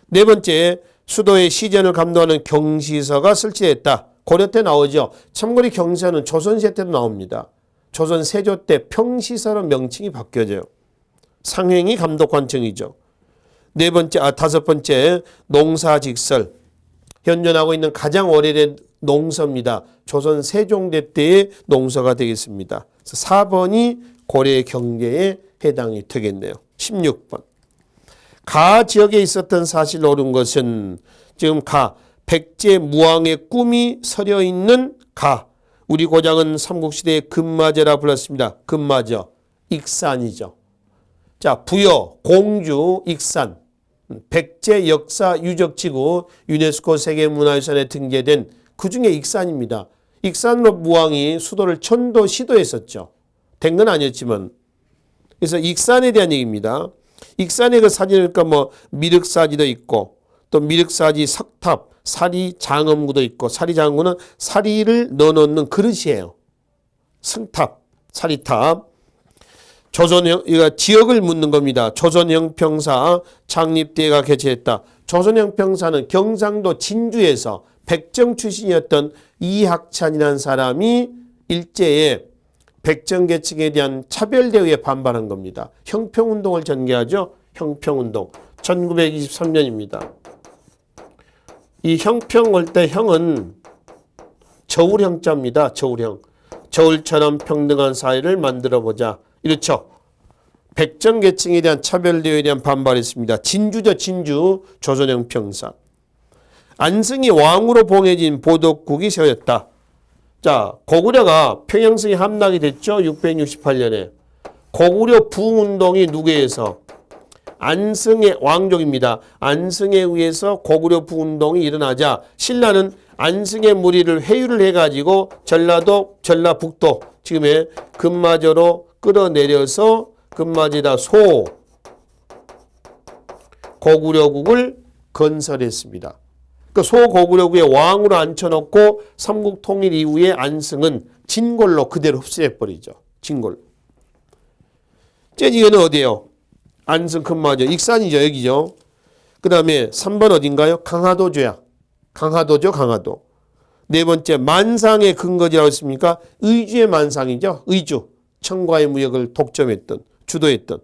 네 번째, 수도의 시전을 감독하는 경시서가 설치됐다. 고려 때 나오죠. 참고로 경시서는 조선시대 때도 나옵니다. 조선 세조 때 평시서로 명칭이 바뀌어져요. 상행이 감독관청이죠. 다섯 번째, 농사직설. 현존하고 있는 가장 오래된 농서입니다. 조선 세종대 때의 농서가 되겠습니다. 4번이 고려의 경제에 해당이 되겠네요. 16번. 가 지역에 있었던 사실을 옳은 것은 지금 백제 무왕의 꿈이 서려 있는 가. 우리 고장은 삼국시대의 금마저라 불렀습니다. 금마저. 익산이죠. 자, 부여, 공주, 익산. 백제 역사 유적지구 유네스코 세계문화유산에 등재된 그 중에 익산입니다. 익산으로 무왕이 수도를 천도시도했었죠. 된 건 아니었지만. 그래서 익산에 대한 얘기입니다. 익산에 그 사진을 뭐 미륵사지도 있고 또 미륵사지 석탑, 사리장엄구도 있고 사리장엄구는 사리를 넣어놓는 그릇이에요. 승탑, 사리탑. 이거 지역을 묻는 겁니다. 조선형평사 창립대회가 개최했다. 조선형평사는 경상도 진주에서 백정 출신이었던 이학찬이라는 사람이 일제에 백정계층에 대한 차별대우에 반발한 겁니다. 형평운동을 전개하죠. 형평운동. 1923년입니다. 이 형평 올 때 형은 저울형자입니다. 저울형. 저울처럼 평등한 사회를 만들어보자. 이렇죠. 백정계층에 대한 차별대우에 대한 반발했습니다. 진주죠. 진주. 조선형평사. 안승이 왕으로 봉해진 보덕국이 세워졌다. 자, 고구려가 평양성에 함락이 됐죠. 668년에. 고구려 부운동이 누구에 의해서? 안승의 왕족입니다. 안승에 의해서 고구려 부운동이 일어나자 신라는 안승의 무리를 회유를 해가지고 전라도, 전라북도 지금의 금마저로 끌어내려서 금마저에다 소고구려국을 건설했습니다. 그 소고구려국의 왕으로 앉혀놓고 삼국 통일 이후에 안승은 진골로 그대로 흡수해버리죠. 진골. 이거는 어디예요? 안승 금마저. 익산이죠. 여기죠. 그 다음에 3번 어딘가요? 강화도죠야. 강화도죠. 강화도. 네 번째 만상의 근거지라고 했습니까? 의주의 만상이죠. 의주. 청과의 무역을 독점했던, 주도했던.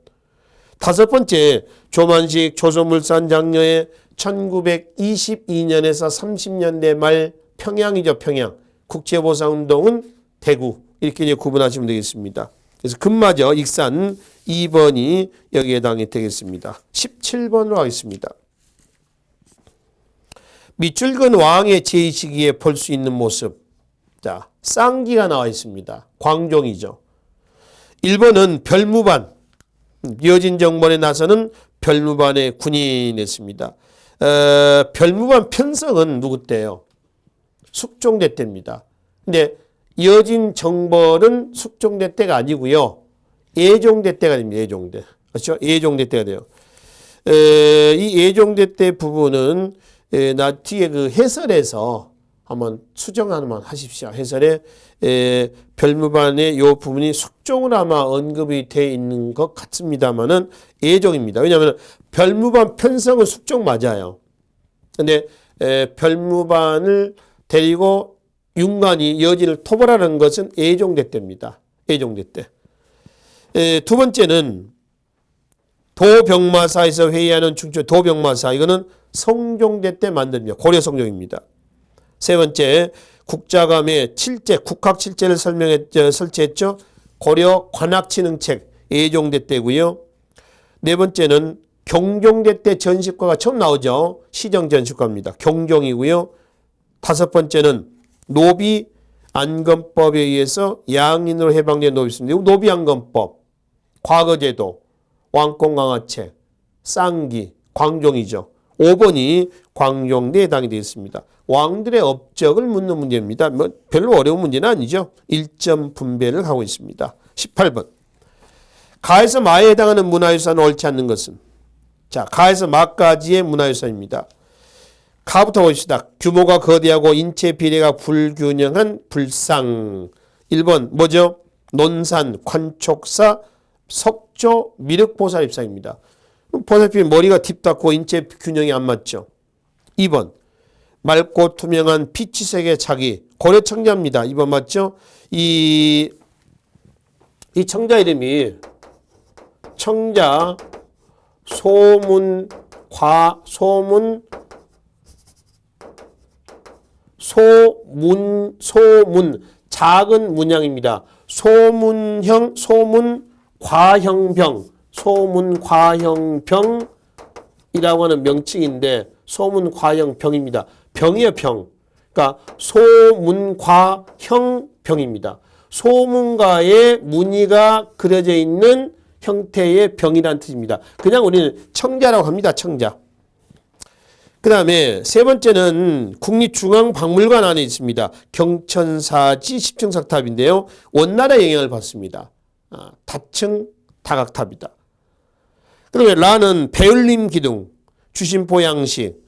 다섯 번째 조만식 조선물산 장려의 1922년에서 30년대 말 평양이죠. 평양. 국제보상운동은 대구. 이렇게 이제 구분하시면 되겠습니다. 그래서 금마저 익산 2번이 여기에 해당이 되겠습니다. 17번으로 하겠습니다. 밑줄근 왕의 제위 시기에 볼 수 있는 모습. 자, 쌍기가 나와 있습니다. 광종이죠. 1번은 별무반. 여진정번에 나서는 별무반에 군인했습니다. 별무반 편성은 누구 때예요? 숙종대 때입니다. 근데 여진정벌은 숙종대 때가 아니고요. 예종대 때가 됩니다. 예종대. 그렇죠? 예종대 때가 돼요. 이 예종대 때 부분은 나 뒤에 그 해설에서 한번 수정 하나만 하십시오. 해설에 별무반의 요 부분이 숙종으로 아마 언급이 되어 있는 것 같습니다만은 예종입니다. 왜냐하면 별무반 편성은 숙종 맞아요. 근데 별무반을 데리고 윤관이 여진을 토벌하는 것은 예종대 때입니다. 예종대 때. 두 번째는 도병마사에서 회의하는 중추 도병마사. 이거는 성종대 때 만듭니다. 고려 성종입니다. 세 번째, 국자감의 칠제, 국학칠제를 설치했죠. 고려 관악진흥책 예종대 때고요. 네 번째는 경종대 때 전시과가 처음 나오죠. 시정전시과입니다. 경종이고요. 다섯 번째는 노비 안건법에 의해서 양인으로 해방된 노비 있습니다. 노비 안건법, 과거제도, 왕권강화책, 쌍기, 광종이죠. 5번이 광종대에 해당이 되겠습니다. 왕들의 업적을 묻는 문제입니다. 뭐 별로 어려운 문제는 아니죠. 1점 분배를 하고 있습니다. 18번. 가에서 마에 해당하는 문화유산은 옳지 않는 것은? 자, 가에서 마까지의 문화유산입니다. 가부터 봅시다. 규모가 거대하고 인체 비례가 불균형한 불상. 1번 뭐죠? 논산, 관촉사, 석조, 미륵보살입상입니다. 보살피 머리가 딥닫고 인체 균형이 안 맞죠. 2번 맑고 투명한 피치색의 자기, 고려 청자입니다. 2번 맞죠? 이 청자 이름이 청자 소문 작은 문양입니다. 소문형 소문과형병, 소문과형병이라고 하는 명칭인데 소문과형병입니다. 병이에요, 병. 그러니까 소문과형병입니다. 소문가에 무늬가 그려져 있는 형태의 병이라는 뜻입니다. 그냥 우리는 청자라고 합니다. 청자. 그 다음에 세 번째는 국립중앙박물관 안에 있습니다. 경천사지 10층 석탑인데요. 원나라의 영향을 받습니다. 다층 다각탑이다. 그다음에 라는 배울림 기둥, 주심포 양식,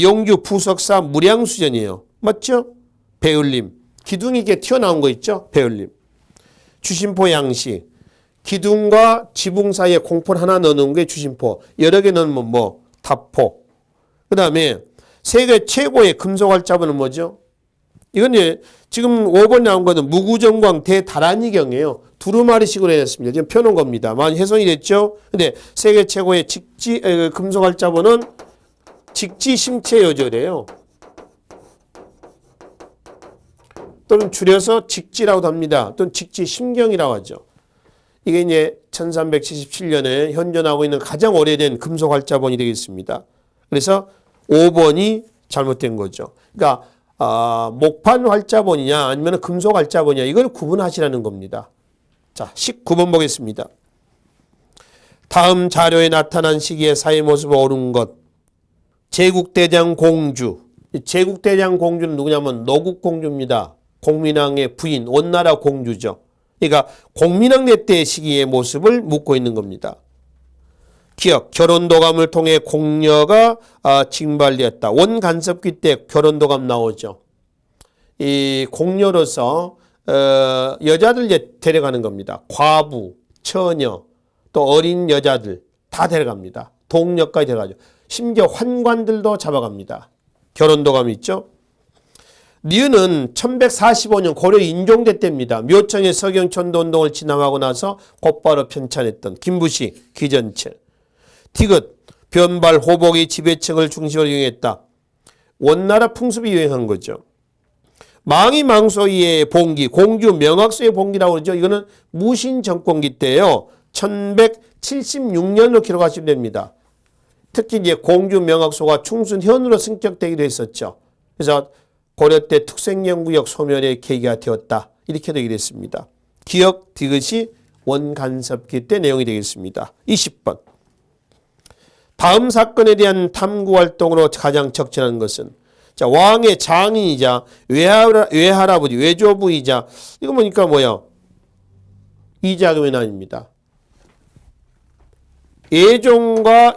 영주 부석사 무량수전이에요. 맞죠? 배울림. 기둥이 이게 튀어나온 거 있죠? 배울림. 주심포 양식. 기둥과 지붕 사이에 공포를 하나 넣는 게 주심포. 여러 개 넣으면 뭐? 다포. 그 다음에 세계 최고의 금속활자본은 뭐죠? 이건 이제 지금 5번 나온 거는 무구정광 대다란이경이에요. 두루마리식으로 해냈습니다. 지금 펴놓은 겁니다. 많이 훼손이 됐죠? 근데 세계 최고의 금속활자본은 직지심체여조래요. 또는 줄여서 직지라고도 합니다. 또는 직지심경이라고 하죠. 이게 이제 1377년에 현존하고 있는 가장 오래된 금속활자본이 되겠습니다. 그래서 5번이 잘못된 거죠. 그러니까 목판 활자본이냐 아니면 금속 활자본이냐 이걸 구분하시라는 겁니다. 자, 19번 보겠습니다. 다음 자료에 나타난 시기의 사회 모습을 옳은 것. 제국대장 공주. 제국대장 공주는 누구냐면 노국공주입니다. 공민왕의 부인, 원나라 공주죠. 그러니까 공민왕 때의 시기의 모습을 묻고 있는 겁니다. 기억, 결혼도감을 통해 공녀가 징발되었다. 원간섭기 때 결혼도감 나오죠. 이 공녀로서 여자들 이제 데려가는 겁니다. 과부, 처녀, 또 어린 여자들 다 데려갑니다. 동녀까지 데려가죠. 심지어 환관들도 잡아갑니다. 결혼도감이 있죠. 니은은 1145년 고려 인종대 때입니다. 묘청의 서경천도운동을 진압하고 나서 곧바로 편찬했던 김부식, 기전체. 티귿, 변발, 호복이 지배층을 중심으로 유행했다. 원나라 풍습이 유행한 거죠. 망이 망소이의 봉기, 공주 명학소의 봉기라고 그러죠. 이거는 무신 정권기 때예요. 1176년으로 기록하시면 됩니다. 특히 이제 공주 명학소가 충순현으로 승격되기도 했었죠. 그래서 고려 때 특색연구역 소멸의 계기가 되었다. 이렇게 되게 됐습니다. 기억, 디귿이 원간섭기 때 내용이 되겠습니다. 20번. 다음 사건에 대한 탐구활동으로 가장 적절한 것은 자, 왕의 장인이자 외할아버지, 외조부이자 이거 보니까 뭐야? 이자금의 난입니다.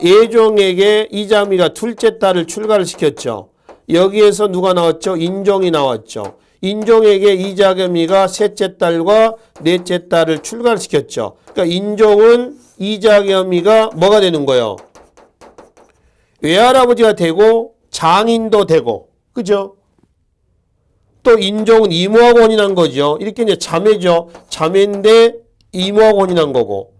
예종에게 이자미가 둘째 딸을 출가를 시켰죠. 여기에서 누가 나왔죠? 인종이 나왔죠. 인종에게 이자겸이가 셋째 딸과 넷째 딸을 출가를 시켰죠. 그러니까 인종은 이자겸이가 뭐가 되는 거예요? 외할아버지가 되고 장인도 되고, 그죠? 또 인종은 이모하고 혼인한 거죠. 이렇게 이제 자매죠. 자매인데 이모하고 혼인한 거고,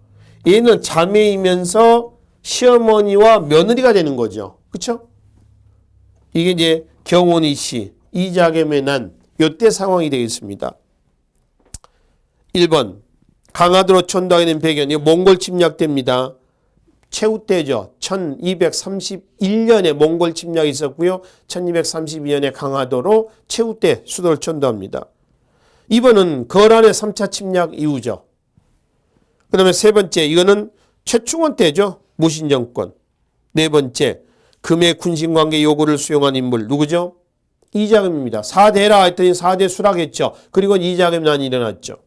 얘는 자매이면서 시어머니와 며느리가 되는 거죠. 그쵸? 이게 이제 경온이 씨, 이자겸의 난, 요때 상황이 되겠습니다. 1번 강화도로 천도하게 된 배경이 몽골 침략대입니다. 최후 때죠. 1231년에 몽골 침략이 있었고요. 1232년에 강화도로 최후 때 수도를 천도합니다. 2번은 거란의 3차 침략 이후죠. 그 다음에 세 번째, 이거는 최충원 때죠. 무신정권. 네 번째, 금의 군신관계 요구를 수용한 인물 누구죠? 이자겸입니다. 4대라 했더니 4대 수락했죠. 그리고 이자겸 난이 일어났죠.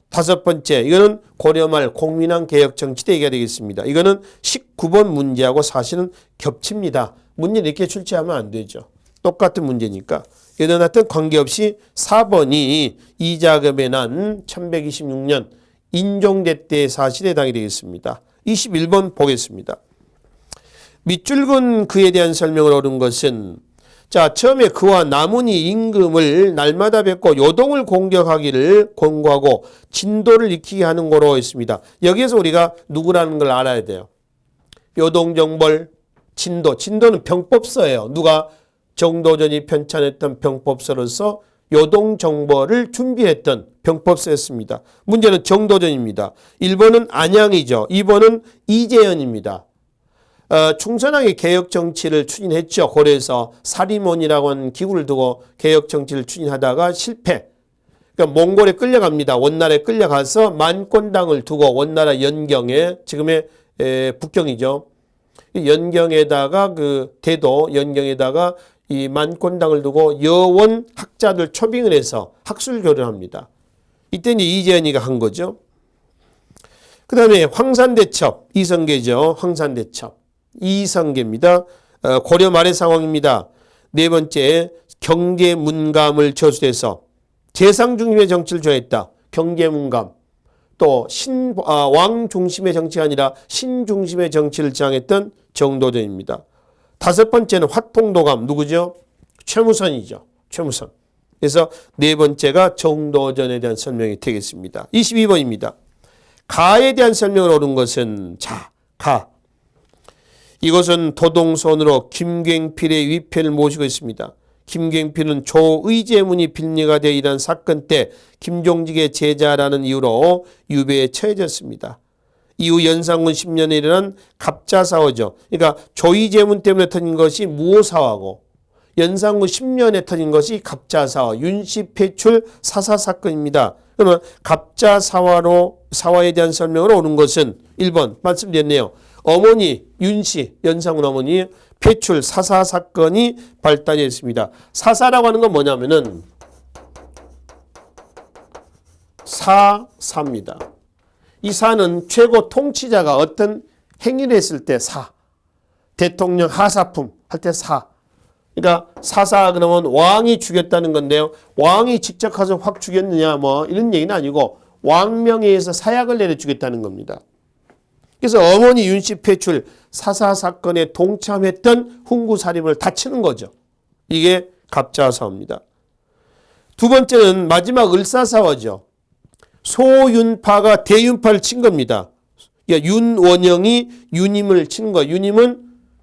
다섯 번째, 이거는 고려 말 공민왕 개혁 정치 대기가 되겠습니다. 이거는 19번 문제하고 사실은 겹칩니다. 문제를 이렇게 출제하면 안 되죠. 똑같은 문제니까. 이런 하여튼 관계없이 4번이 이자겸의 난 1126년 인종대 때 사실에 해당이 되겠습니다. 21번 보겠습니다. 밑줄 근 그에 대한 설명을 옳은 것은 자, 처음에 그와 남은이 임금을 날마다 뵙고 요동을 공격하기를 권고하고 진도를 익히게 하는 거로 했습니다. 여기에서 우리가 누구라는 걸 알아야 돼요. 요동정벌, 진도. 진도는 병법서예요. 누가 정도전이 편찬했던 병법서로서 요동정벌을 준비했던 병법서였습니다. 문제는 정도전입니다. 1번은 안양이죠. 2번은 이재현입니다. 충선하게 개혁 정치를 추진했죠. 고려에서 사리몬이라고 하는 기구를 두고 개혁 정치를 추진하다가 실패. 그러니까 몽골에 끌려갑니다. 원나라에 끌려가서 만권당을 두고 원나라 연경에 지금의 북경이죠. 연경에다가 그 대도 연경에다가 이 만권당을 두고 여원 학자들 초빙을 해서 학술 교류합니다. 이때 이제 이재현이가 한 거죠. 그 다음에 황산대첩 이성계죠. 황산대첩. 이성계입니다. 고려 말의 상황입니다. 네 번째, 경제문감을 저술해서 재상 중심의 정치를 주장했다. 경제문감. 또 왕 중심의 정치가 아니라 신 중심의 정치를 주장했던 정도전입니다. 다섯 번째는 화통도감. 누구죠? 최무선이죠. 최무선. 그래서 네 번째가 정도전에 대한 설명이 되겠습니다. 22번입니다. 가에 대한 설명을 옳은 것은 자, 가. 이것은 도동선으로 김갱필의 위패를 모시고 있습니다. 김갱필은 조의제문이 빌리가 되어 일한 사건 때 김종직의 제자라는 이유로 유배에 처해졌습니다. 이후 연산군 10년에 일어난 갑자사화죠. 그러니까 조의제문 때문에 터진 것이 무오사화고 연산군 10년에 터진 것이 갑자사화, 윤씨 폐출 사사사건입니다. 그러면 갑자사화에 대한 설명을 옳은 것은 1번 말씀드렸네요. 어머니 윤씨 연산군 어머니 폐출 사사사건이 발단했습니다. 사사라고 하는 건 뭐냐면은 사사입니다. 이 사는 최고 통치자가 어떤 행위를 했을 때 사. 대통령 하사품 할 때 사. 그러니까 사사 그러면 왕이 죽였다는 건데요. 왕이 직접 가서 확 죽였느냐 뭐 이런 얘기는 아니고 왕명에 의해서 사약을 내려 죽였다는 겁니다. 그래서 어머니 윤씨 폐출 사사 사건에 동참했던 훈구사림을 다치는 거죠. 이게 갑자사화입니다. 두 번째는 마지막 을사사화죠. 소윤파가 대윤파를 친 겁니다. 그러니까 윤원영이 윤임을 친 거. 윤임은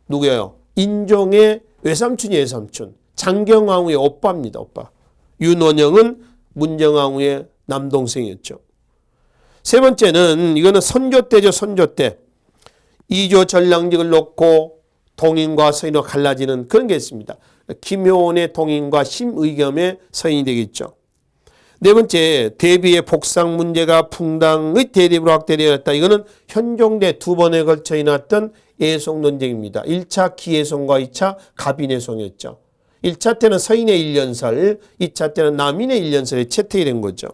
누구예요? 인종의 외삼촌이 외삼촌. 장경왕후의 오빠입니다. 오빠. 윤원영은 문정왕후의 남동생이었죠. 세 번째는 이거는 선조 때죠. 선조 때. 이조 전량직을 놓고 동인과 서인으로 갈라지는 그런 게 있습니다. 김효원의 동인과 심의겸의 서인이 되겠죠. 네 번째, 대비의 복상 문제가 풍당의 대립으로 확대되었다. 이거는 현종대 두 번에 걸쳐 일어났던 애송 논쟁입니다. 1차 기애송과 2차 갑인애송이었죠. 1차 때는 서인의 일련설, 2차 때는 남인의 일련설이 채택이 된 거죠.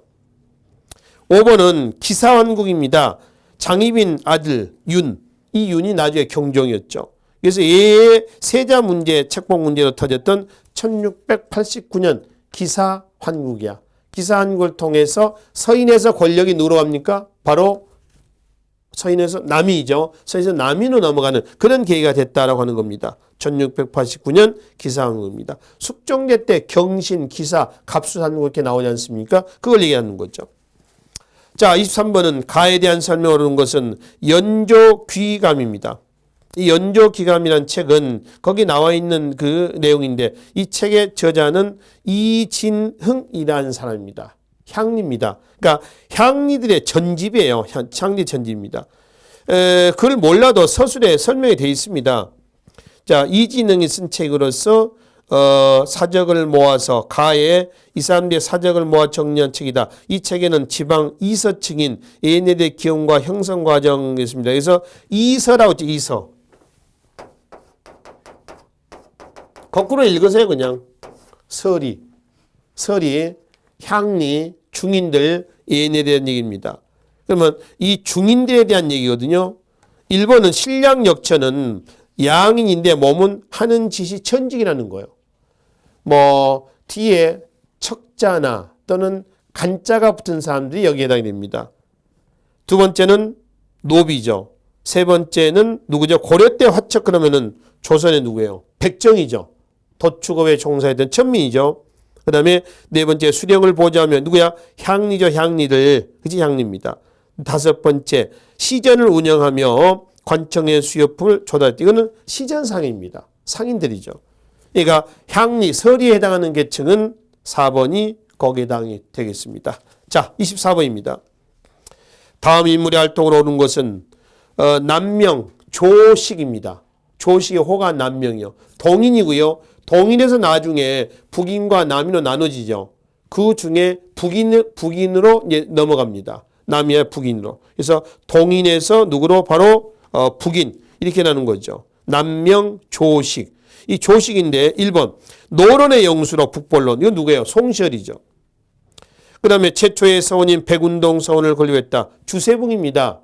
5번은 기사환국입니다. 장희빈 아들 윤, 이 윤이 나중에 경종이었죠. 그래서 얘의 세자 문제, 책봉 문제로 터졌던 1689년 기사환국이야. 기사환국을 통해서 서인에서 권력이 누구로 갑니까? 바로 서인에서 남이죠. 서인에서 남이로 넘어가는 그런 계기가 됐다라고 하는 겁니다. 1689년 기사환국입니다. 숙종대 때 경신, 기사, 갑수환국 이렇게 나오지 않습니까? 그걸 얘기하는 거죠. 자, 23번은 가에 대한 설명을 하는 것은 연조 귀감입니다. 이 연조기감이라는 책은 거기 나와 있는 그 내용인데 이 책의 저자는 이진흥이라는 사람입니다. 향리입니다. 그러니까 향리들의 전집이에요. 향리 전집입니다. 그걸 몰라도 서술에 설명이 되어 있습니다. 자, 이진흥이 쓴 책으로서 사적을 모아서 가에 이 사람들의 사적을 모아 정리한 책이다. 이 책에는 지방 이서층인 얘네들의 기원과 형성 과정이 있습니다. 그래서 이서라고 했죠. 이서. 거꾸로 읽으세요. 그냥 서리, 향리, 중인들 얘네에 대한 얘기입니다. 그러면 이 중인들에 대한 얘기거든요. 1번은 신량역천은 양인인데 몸은 하는 짓이 천직이라는 거예요. 뭐 뒤에 척자나 또는 간자가 붙은 사람들이 여기에 해당이 됩니다. 두 번째는 노비죠. 세 번째는 누구죠? 고려 때 화척 그러면은 조선의 누구예요? 백정이죠. 도축업에 종사했던 천민이죠. 그 다음에 네 번째 수령을 보자면 누구야? 향리죠. 향리들. 그치? 향리입니다. 다섯 번째 시전을 운영하며 관청의 수요품을 조달했다. 이거는 시전상입니다. 상인들이죠. 그러니까 향리, 서리에 해당하는 계층은 4번이 거기에 해당이 되겠습니다. 자, 24번입니다. 다음 인물의 활동으로 오는 것은 남명, 조식입니다. 조식의 호가 남명이요. 동인이고요. 동인에서 나중에 북인과 남인으로 나눠지죠. 그 중에 북인으로 넘어갑니다. 남이야 북인으로. 그래서 동인에서 누구로 바로 북인 이렇게 나누는 거죠. 남명, 조식. 이 조식인데 1번 노론의 영수로 북벌론. 이건 누구예요? 송시열이죠. 그 다음에 최초의 서원인 백운동 서원을 건립했다. 주세붕입니다.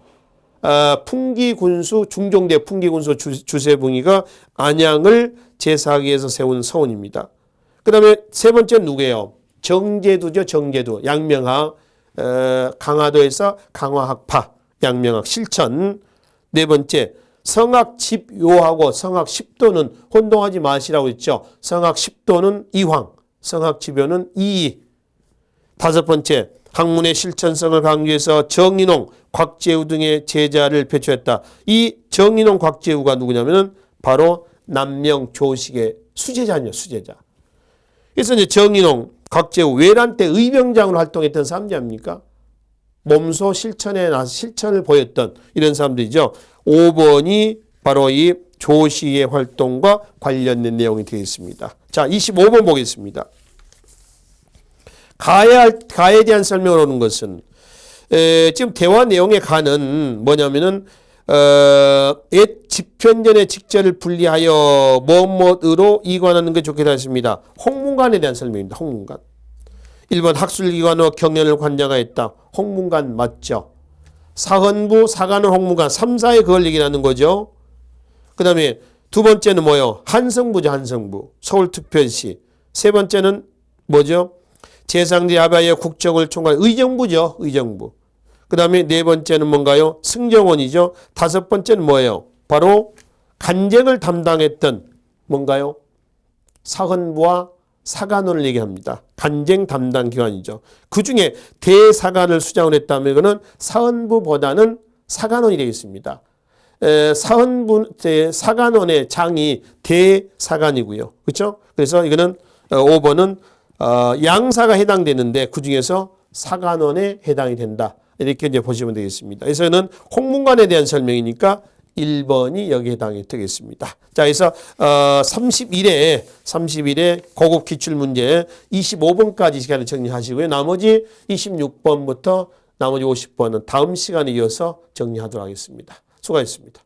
풍기군수 중종대 풍기군수 주세붕이가 안양을 제사하기 위해서 세운 서원입니다. 그 다음에 세 번째는 누구예요? 정제두죠. 정제두. 양명학 강화도에서 강화학파 양명학 실천. 네 번째 성악 집요하고 성악 십도는 혼동하지 마시라고 했죠. 성악 십도는 이황, 성악 집요는 이이. 다섯 번째 학문의 실천성을 강조해서 정인홍, 곽재우 등의 제자를 배출했다. 이 정인홍, 곽재우가 누구냐면은 바로 남명 조식의 수제자냐, 수제자. 그래서 이제 정인홍, 곽재우 외란 때 의병장으로 활동했던 사람들 아닙니까? 몸소 실천에 나서 실천을 보였던 이런 사람들이죠. 5번이 바로 이 조식의 활동과 관련된 내용이 되어 있습니다. 자, 25번 보겠습니다. 가에 대한 설명을 하는 것은 지금 대화 내용의 가는 뭐냐면은 옛 집현전의 직절을 분리하여 뭐뭐으로 이관하는 게 좋겠다 했습니다. 홍문관에 대한 설명입니다. 홍문관. 1번 학술기관으로 경연을 관장하였다. 홍문관 맞죠? 사헌부, 사관원, 홍문관 3사에 그걸 얘기하는 거죠. 그 다음에 두 번째는 뭐요? 한성부죠. 한성부. 서울특별시. 세 번째는 뭐죠? 재상제 아바의 국정을 총괄 의정부죠. 의정부. 그 다음에 네 번째는 뭔가요? 승정원이죠. 다섯 번째는 뭐예요? 바로 간쟁을 담당했던 뭔가요? 사헌부와 사관원을 얘기합니다. 간쟁 담당 기관이죠. 그 중에 대사관을 수장을 했다면 이거는 사헌부보다는 사관원이 되겠습니다. 사관원의 장이 대사관이고요. 그렇죠? 그래서 이거는 5번은 양사가 해당되는데 그 중에서 사관원에 해당이 된다. 이렇게 이제 보시면 되겠습니다. 그래서 이는 홍문관에 대한 설명이니까 1번이 여기에 해당이 되겠습니다. 자, 그래서 31회 고급 기출문제 25번까지 시간을 정리하시고요. 나머지 26번부터 나머지 50번은 다음 시간에 이어서 정리하도록 하겠습니다. 수고하셨습니다.